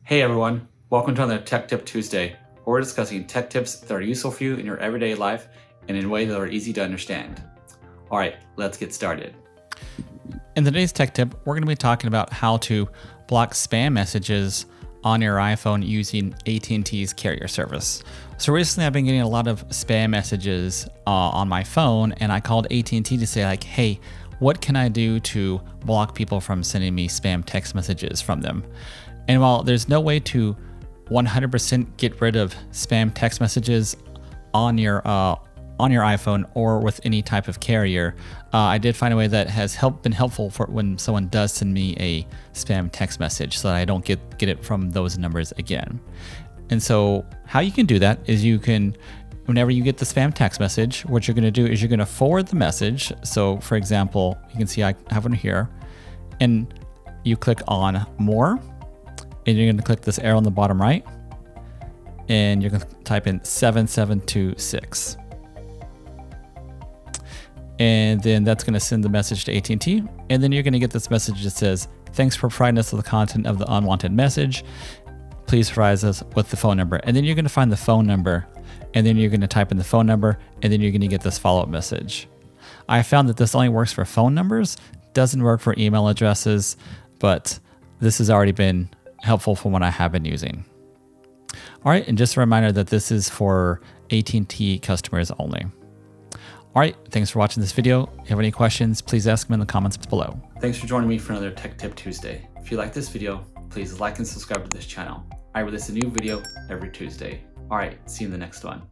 Hey everyone, welcome to another Tech Tip Tuesday, where we're discussing tech tips that are useful for you in your everyday life and in ways that are easy to understand. All right, let's get started. In today's tech tip, we're going to be talking about how to block spam messages on your iPhone using AT&T's carrier service. So recently I've been getting a lot of spam messages on my phone, and I called AT&T to say like, hey, what can I do to block people from sending me spam text messages from them? And while there's no way to 100% get rid of spam text messages on your iPhone or with any type of carrier, I did find a way that has been helpful for when someone does send me a spam text message, so that I don't get it from those numbers again. And so how you can do that is you can, whenever you get the spam text message, what you're going to do is you're going to forward the message. So for example, you can see I have one here, and you click on more, and you're going to click this arrow on the bottom right, and you're going to type in 7726. And then that's going to send the message to AT&T. And then you're going to get this message that says, thanks for providing us with the content of the unwanted message. Please provide us with the phone number. And then you're going to find the phone number, and then you're going to type in the phone number, and then you're going to get this follow-up message. I found that this only works for phone numbers, doesn't work for email addresses, but this has already been helpful for what I have been using. All right, and just a reminder that this is for AT&T customers only. All right, thanks for watching this video. If you have any questions, please ask them in the comments below. Thanks for joining me for another Tech Tip Tuesday. If you like this video, please like and subscribe to this channel. I release a new video every Tuesday. All right, see you in the next one.